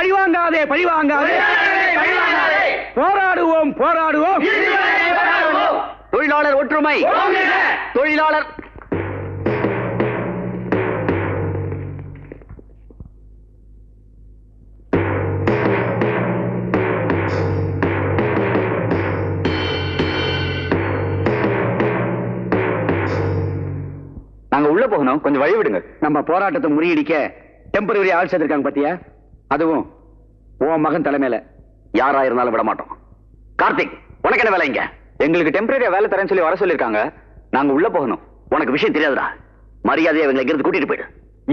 பழிவாங்காதே பழிவாங்காதே, போராடுவோம் போராடுவோம். தொழிலாளர் ஒற்றுமை, தொழிலாளர் நாங்க உள்ள போகணும், கொஞ்சம் வழி விடுங்க. நம்ம போராட்டத்தை முறியடிக்க டெம்பரரி ஆள் சேர்த்திருக்காங்க பாத்தியா, அதுவும் உன் மகன் தலைமையில. யாரா இருந்தாலும் விட மாட்டோம். கார்த்திக், உனக்கு என்ன வேலை இங்க? எங்களுக்கு டெம்பரரியா வேலை தரேன்னு சொல்லி வர சொல்லிருக்காங்க. நாங்க உள்ள போகணும். உனக்கு விஷயம் தெரியாதுடா. மரியாதையை இவங்களை இங்கிருந்து கூட்டிட்டு போயிடு.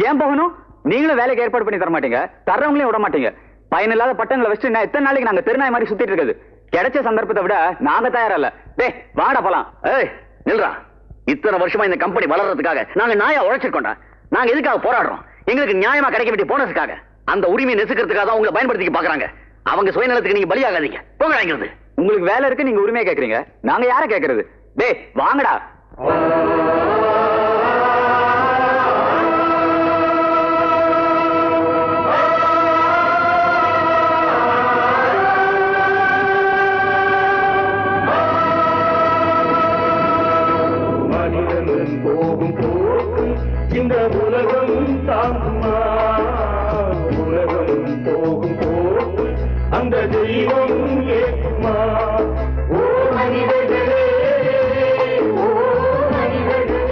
ஏன் போகணும்? நீங்களும் வேலைக்கு ஏற்பாடு பண்ணி தர மாட்டீங்க, தர்றவங்களையும் விட மாட்டீங்க. பயனில்லாத பட்டங்களை வச்சு எத்தனை நாளைக்கு நாங்க தெருநாய் மாதிரி சுத்திட்டு இருக்குது? கிடைச்ச சந்தர்ப்பத்தை விட நாங்க தயாரில்ல. டேய் வாடா போலாம். ஏய் நில்றா. இத்தனை வருஷமா இந்த கம்பெனி வளர்றதுக்காக நாங்க நாயா உழைச்சிருக்கோம்டா. நாங்க எதுக்காக போராடுறோம்? எங்களுக்கு நியாயமா கிடைக்க வேண்டிய போனஸுக்காக. அந்த உரிமையை நெசுக்கிறதுக்காக தான் உங்களை பயன்படுத்திக்க பாக்குறாங்க. அவங்க சுயநலத்துக்கு நீங்க பலியாகாதீங்க. போங்க. உங்களுக்கு வேலை இருக்கு, நீங்க உரிமையை கேக்குறீங்க. நாங்க யார கேக்குறது? டேய் வாங்கடா. போகும் போக்கு இந்த உலகம் தாங்குமா? உலகம் போகும் போக்கு அந்த தெய்வம் ஏற்றுமா? ஓ மனிதர்களே, ஓ மனிதர்களே,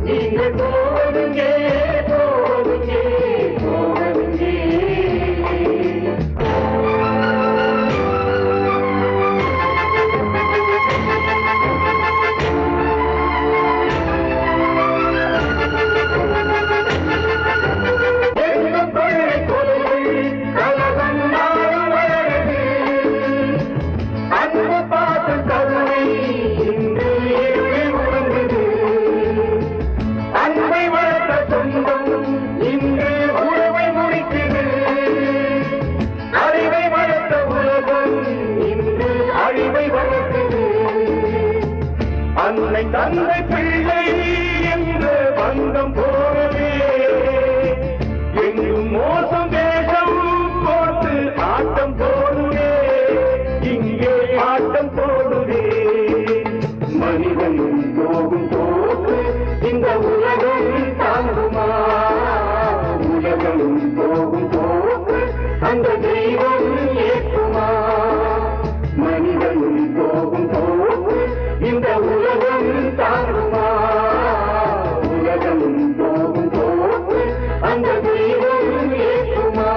நீங்கள் போவதுங்க போவதுங்க போவதுங்க. தந்தை பிள்ளை என்ற பந்தம் போலவே எங்கும் மோசம் தேசம் போட்டு ஆட்டம் போடுவே, இங்கே ஆட்டம் போடுவே. மனிதனும் போகும் போக்கு இந்த உலகம் தாங்குமா? உலகம் போகும் போக்கு அந்த தெய்வம் ஏற்றுமா? மனிதனும் போகும் போக்கு இந்த உலகம் தாங்குமா? உலகம் போகும் போக்கு அந்த தெய்வம் ஏற்றுமா?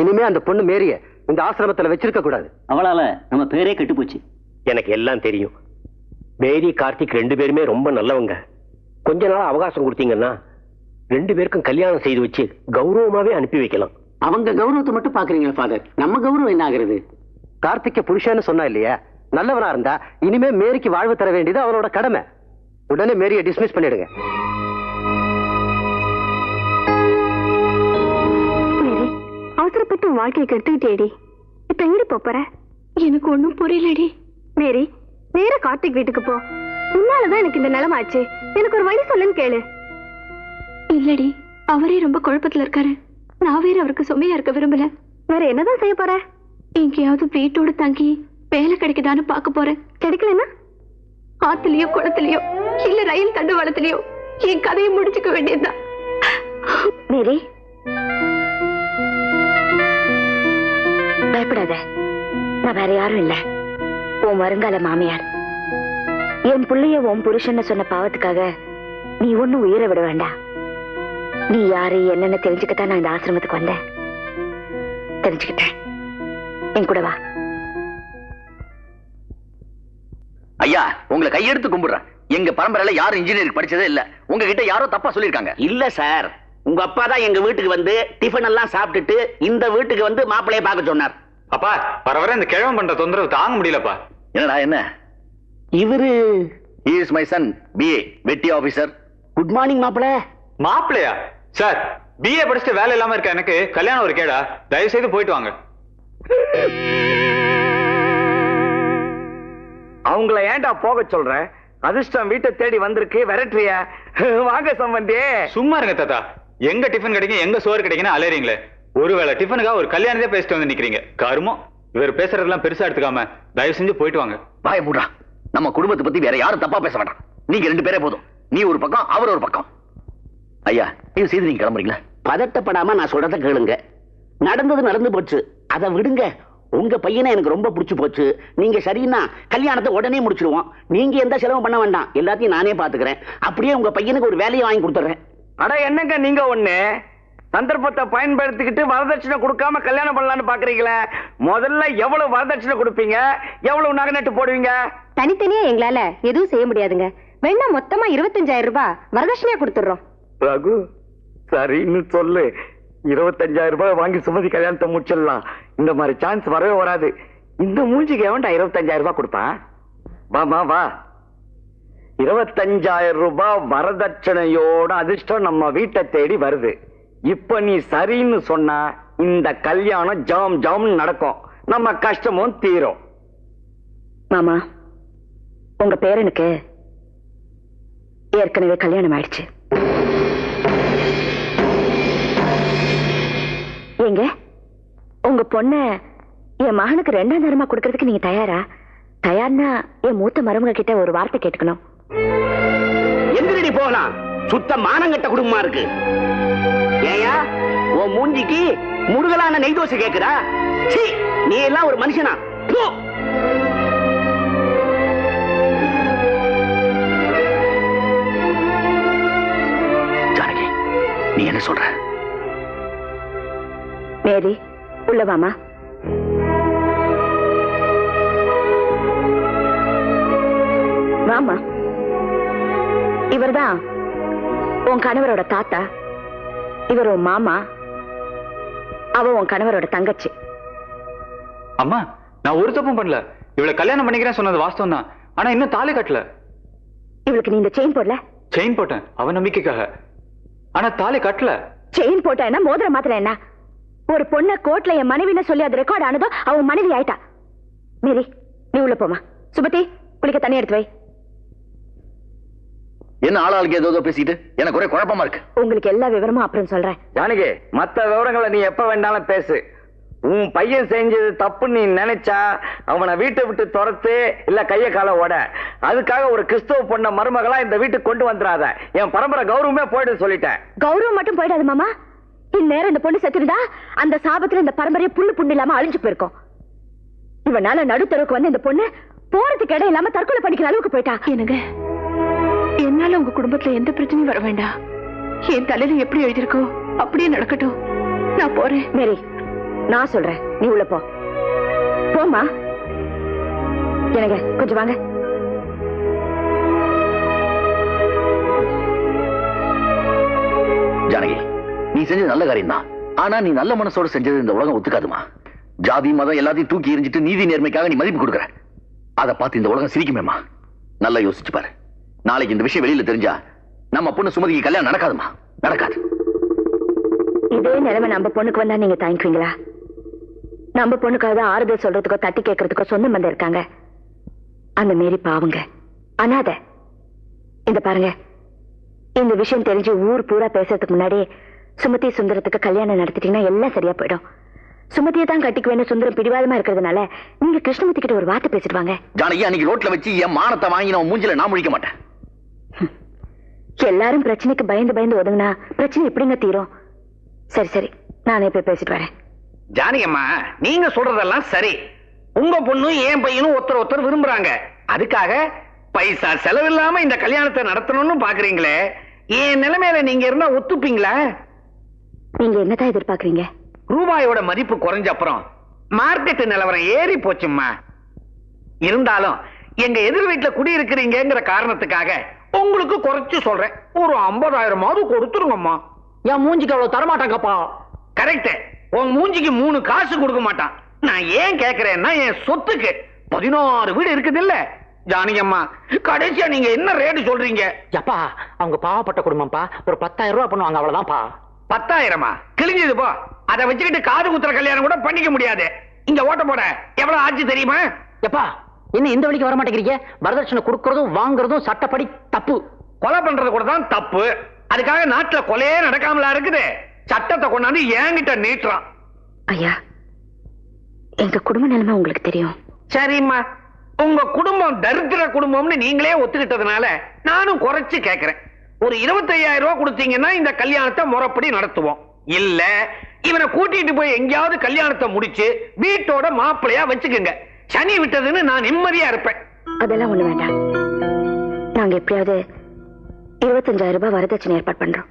இனிமே அந்த பொண்ணு மேரிய இந்த ஆசிரமத்துல வச்சிருக்க கூடாது. அவளால நம்ம பேரே கெட்டு போச்சு. எனக்கு எல்லாம் தெரியும். மேரி கார்த்திக் 2 பேருமே ரொம்ப நல்லவங்க. கொஞ்ச நாள் அவகாசம் கொடுத்தீங்கன்னா 2 பேருக்கும் கல்யாணம் செய்து வச்சு கௌரவமாவே அனுப்பி வைக்கலாம். அவங்க கௌரவத்தை மட்டும் பாக்குறீங்களா ஃபாதர்? நம்ம கௌரவம் என்ன ஆகுறது? கார்த்திக்க புருஷன்னு சொன்னா இல்லையா, நல்லவனா இருந்தா இனிமே மேரிக்கு வாழ்வு தர வேண்டியது அவனோட கடமை. உடனே மேரியை டிஸ்மிஸ் பண்ணிடுங்க. மேரி, அவசரப்பட்டு வாழ்க்கையை கெடுத்துக்கிட்டேடி. இப்ப எங்கடி போற? எனக்கு ஒண்ணும் புரியலடி. மேரி, நேரா கார்த்திக் வீட்டுக்கு போ. உன்னாலதான் எனக்கு இந்த நிலைமை ஆச்சு. எனக்கு ஒரு வழி சொல்லுன்னு கேளு. இல்லடி, அவரே ரொம்ப குழப்பத்துல இருக்காரு. நான் வேற அவருக்கு சுமையா இருக்க விரும்பல. வேற என்னதான் செய்ய போற? எங்கேயாவது வீட்டோட தங்கி வேலை கிடைக்குதான்னு பாக்க போறேன். கிடைக்கலன்னா ஆத்துலயோ குளத்திலயோ இல்ல ரயில் தண்டுவாளத்திலயோ என் கதையை முடிச்சுக்க வேண்டியதுதான். மேரி, பயப்படாத. நான் வேற யாரும் இல்ல, உன் வருங்கால மாமியார். என் பிள்ளைய உன் புருஷன்னு சொன்ன பாவத்துக்காக நீ ஒன்னும் உயிரை விட வேண்டாம். நீ யாரு என்னன்னு தெரிஞ்சுக்கத்தான் நான் இந்த ஆசிரமத்துக்கு வந்தேன். தெரிஞ்சுக்கிட்டேன். என் கூட வா. ஐயா, உங்களை கையெடுத்து கும்பிடுறேன். எங்க பரம்பரையில யாரும் இன்ஜினியரிங் படிச்சதே இல்ல. உங்ககிட்ட யாரோ தப்பா சொல்லிருக்காங்க. இல்ல சார், உங்க அப்பா தான் எங்க வீட்டுக்கு வந்து டிஃபன் எல்லாம் சாப்பிட்டுட்டு இந்த வீட்டுக்கு வந்து மாப்பிள்ளைய பார்க்க சொன்னார். அப்பா, வர வர இந்த கிழவன் பண்ற தொந்தரவு தாங்க முடியலப்பா. என்னடா என்ன? இவரு he is my son, BA வெட்டி ஆபீசர். குட் மார்னிங் மாப்பிள்ள. மாப்பிள்ளையா? சார், BA படிச்சுட்டு வேலை இல்லாம இருக்க எனக்கு கல்யாணம் ஒரு கேடா? தயவு செய்து போயிட்டு வாங்க. அவங்கள ஏன்டா போக சொல்ற? அதிர்ஷ்டம் வீட்டை தேடி வந்திருக்கு, விரட்டுறியா? வாங்க சம்பந்தி. சும்மா இருங்க தாத்தா. எங்க டிஃபன் கிடைக்கும் எங்க சோறு கிடைக்குன்னு அலையறீங்களே. ஒருவேளை டிஃபனுக்காக ஒரு கல்யாணத்தை பேசிட்டு வந்து நிக்கிறீங்க. கருமம். இவர் பேசுறதெல்லாம் பெருசா எடுத்துக்காம தயவு செஞ்சு போயிட்டு வாங்க. வாய மூடா. நம்ம குடும்பத்தை பத்தி வேற யாரும் தப்பா பேச வேண்டாம். நீங்க 2 பேரே போதும். நீ ஒரு பக்கம், அவர் ஒரு பக்கம். ஐயா, இது செய்து நீங்க கிளம்புறீங்களா? பதட்டப்படாம நான் சொல்றத கேளுங்க. நடந்தது நடந்து போச்சு, அதை விடுங்க. உங்க பையனை எனக்கு ரொம்ப பிடிச்சு போச்சு. நீங்க சரின்னா கல்யாணத்தை உடனே முடிச்சிடுவோம். நீங்க எந்த செலவும் பண்ண வேண்டாம், எல்லாத்தையும் நானே பாத்துக்கிறேன். அப்படியே உங்க பையனுக்கு ஒரு வேலையை வாங்கி கொடுத்துறேன். அட என்னங்க நீங்க ஒண்ணு சந்தர்ப்பத்தை பயன்படுத்திக்கிட்டு வரதட்சணை கொடுக்காம கல்யாணம் பண்ணலாம்னு பாக்குறீங்களே. முதல்ல எவ்வளவு வரதட்சணை கொடுப்பீங்க, எவ்வளவு நகை நட்டு போடுவீங்க? தனித்தனியா எங்களால எதுவும் செய்ய முடியாதுங்க. வேணா மொத்தமா 25,000 ரூபாய் வரதட்சணையா கொடுத்துடுறோம். ரகு சரின்னு சொல்லு. 25,000 ரூபாய் வாங்கி சுமதி கல்யாணத்தை முடிச்சிடலாம். இந்த மாதிரி சான்ஸ் வரவே வராது. இந்த மூஞ்சிக்கு எவன்டா 25,000 ரூபாய் கொடுப்பான்? வாமா வா. 25,000 ரூபாய் வரதட்சணையோட அதிர்ஷ்டம் நம்ம வீட்டை தேடி வருது. இப்ப நீ சரின்னு சொன்னா இந்த கல்யாணம் ஜாம் ஜாம் நடக்கும். நம்ம கஷ்டமும் தீரும். மாமா, உங்க பேரனுக்கு ஏற்கனவே கல்யாணம் ஆயிடுச்சு. ஏங்க, உங்க பொண்ண என் மகனுக்கு 2ஆம் தரமா கொடுக்கறதுக்கு நீங்க தயாரா? தயார்னா என் மூத்த மருமக கிட்ட ஒரு வார்த்தை கேட்கணும். எந்திரடி போகலாம். சுத்த மானங்கட்ட குடும்பமா இருக்கு. ஏயா உன் மூஞ்சிக்கு முருகலான நெய் தோசை கேக்குறா? சீ, நீ எல்லாம் ஒரு மனுஷனா? போ. ஜானகி, நீ என்ன சொல்ற? மேரி, உள்ளவாமா. வாமா. இவர்தான் உன் கணவரோட தாத்தா. இவர் உன் மாமா. அவ உன் கணவரோட தங்கச்சி. அம்மா, நான் ஒரு தப்பும் பண்ணல. இவளை கல்யாணம் பண்ணிக்கிறேன் சொன்னது வாஸ்தவம் தான். ஆனா இன்னும் தாலி கட்டல. இவளுக்கு நீ இந்த செயின் போடல? செயின் போட்டேன் அவன் நம்பிக்கைக்காக. ஆனா தாலி கட்டல. செயின் போட்ட என்ன, மோதிர மாத்திர என்ன? ஒரு பொண்ண கோர்ட்ல என் மனைவின்னு சொல்லி அது ரெக்கார்ட் ஆனதோ அவன் மனைவி ஆயிட்டா. மேரி, நீ உள்ள போமா. சுபதி, குளிக்க தண்ணி எடுத்து வை. என்ன ஆளாளுக்கு ஏதோ பேசிட்டு எனக்கு ஒரே குழப்பமா இருக்கு. உங்களுக்கு எல்லா விவரமும் அப்புறம் சொல்றேன். ஜானகி, மத்த விவரங்களை நீ எப்ப வேண்டாலும் பேசு. உன் பையன் செஞ்சது தப்பு நீ நினைச்சா அவனை வீட்டை விட்டு துரத்து, இல்ல கைய கால ஓட. அதுக்காக ஒரு கிறிஸ்தவ பொண்ண மருமகளா இந்த வீட்டுக்கு கொண்டு வந்துடாத. என் பரம்பரை கௌரவமே போயிடு சொல்லிட்டேன். கௌரவம் மட்டும் போயிடாது மாமா. இந்நேரம் இந்த பொண்ணு செத்துருந்தா அந்த சாபத்துல இந்த பரம்பரையை புண்ணு இல்லாம அழிஞ்சு போயிருக்கும். இவனால நடுத்தருக்கு வந்து இந்த பொண்ணு போறதுக்கு இடம் இல்லாம தற்கொலை பண்ணிக்கிற அளவுக்கு போயிட்டா. எனக்கு என்னால உங்க குடும்பத்துல எந்த பிரச்சனையும் வர வேண்டாம். என் தலையில எப்படி எழுதிருக்கோ அப்படியே நடக்கட்டும். நான் போறேன். மேரி, நான் சொல்றேன், நீ உள்ள போ. போமா. எனக்கு கொஞ்சம் வாங்க. ஜானகி, நீ செஞ்சது நல்ல காரியம் தான். ஆனா நீ நல்ல மனசோட செஞ்சது இந்த உலகம் ஒத்துக்காதுமா. ஜாதி மதம் எல்லாத்தையும் தூக்கி எறிஞ்சிட்டு நீதி நேர்மைக்காக நீ மதிப்பு கொடுக்குற. அதை பார்த்து இந்த உலகம் சிரிக்குமேமா. நல்லா யோசிச்சு பாரு. நாளைக்கு இந்த விஷயம் வெளியில தெரிஞ்சா நம்ம பொண்ணு சுமதிக்கு கல்யாணம் நடக்காதுமா. நடக்காது. இதே நிலைமை நம்ம பொண்ணுக்கு வந்தா நீங்க தாங்கிக்குவீங்களா? நம்ம பொண்ணுக்காக ஆறுதல் சொல்றதுக்கோ தட்டி கேட்கறதுக்கோ சொந்த பந்தம் இருக்காங்க. அந்த மாரி பாவங்க அனாதை. இந்த பாருங்க, இந்த விஷயம் தெரிஞ்சு ஊர் பூரா பேசுறதுக்கு முன்னாடி சுமதி சுந்தரத்துக்கு கல்யாணம் நடத்திட்டீங்கன்னா எல்லாம் சரியா போயிடும். சுமதியை தான் கட்டிக்குவேன்னு சுந்தரம் பிடிவாதமா இருக்கிறதுனால நீங்க கிருஷ்ணமூர்த்தி கிட்ட ஒரு வார்த்தை பேசிட்டு வாங்க. ஜானகி, அன்னைக்கு ரோட்ல வச்சு என் மானத்தை வாங்கி நான் மூஞ்சில நான் முழிக்க மாட்டேன். எல்லாரும் பிரச்சனைக்கு பயந்து பயந்து ஒதுங்கினா பிரச்சனை எப்படிங்க தீரும்? சரி சரி, நானே போய் பேசிட்டு வரேன். ஜானகி அம்மா, நீங்க சொல்றதெல்லாம் சரி. உங்க பொண்ணும் என் பையனும் ஒருத்தர் விரும்புறாங்க. அதுக்காக பைசா செலவில்லாம இந்த கல்யாணத்தை நடத்தணும்னு பாக்குறீங்களே. என் நிலைமையில நீங்க இருந்தா ஒத்துப்பீங்களா? நீங்க என்னதான் எதிர்பார்க்கறீங்க? ரூபாயோட மதிப்பு குறைஞ்ச அப்புறம் மார்க்கெட் நிலவரம் ஏறி போச்சும்மா. இருந்தாலும் எங்க எதிர் வீட்டுல குடியிருக்கிறீங்கிற காரணத்துக்காக உங்களுக்கு குறைச்சு சொல்றேன். ஒரு 50,000 கொடுத்துருங்கம்மா. என் மூஞ்சிக்கு அவ்வளவு தரமாட்டாங்கப்பா. கரெக்ட். உன் மூஞ்சிக்கு 3 காசு கொடுக்க மாட்டான். நான் ஏன் கேக்குறேன்னா என் சொத்துக்கு 16 வீடு இருக்குது இல்ல ஜானகி அம்மா. கடைசியா நீங்க என்ன ரேட் சொல்றீங்க? எப்பா, அவங்க பாவப்பட்ட குடும்பம்ப்பா. ஒரு 10,000 ரூபாய் பண்ணுவாங்க, அவ்வளவுதான்ப்பா. 10,000 கிழிஞ்சது போ. அதை வச்சுக்கிட்டு காது குத்துற கல்யாணம் கூட பண்ணிக்க முடியாது. இங்க ஓட்ட போட எவ்வளவு ஆச்சு தெரியுமா? எப்பா, என்ன இந்த வழிக்கு வர மாட்டேங்கிறீங்க? வரதட்சணை கொடுக்கறதும் வாங்குறதும் சட்டப்படி தப்பு. கொலை பண்றது கூட தான் தப்பு. அதுக்காக நாட்டுல கொலையே நடக்காமலா இருக்குது. சட்டத்தை கொண்டாந்து என்கிட்ட நீட்டுறான். ஐயா, எங்க குடும்ப நிலைமை உங்களுக்கு தெரியும். சரிம்மா, உங்க குடும்பம் தரித்திர குடும்பம்னு நீங்களே ஒத்துக்கிட்டதுனால நானும் குறைச்சு கேட்கிறேன். ஒரு 25,000 ரூபாய் கொடுத்தீங்கன்னா இந்த கல்யாணத்தை முறைப்படி நடத்துவோம். இல்ல இவனை கூட்டிட்டு போய் எங்கேயாவது கல்யாணத்தை முடிச்சு வீட்டோட மாப்பிள்ளையா வச்சுக்கோங்க. சனி விட்டதுன்னு நான் நிம்மதியா இருப்பேன். அதெல்லாம் ஒண்ணு வேண்டாம். நாங்க எப்படியாவது 25,000 ரூபாய் வரதட்சணை ஏற்பாடு பண்றோம்.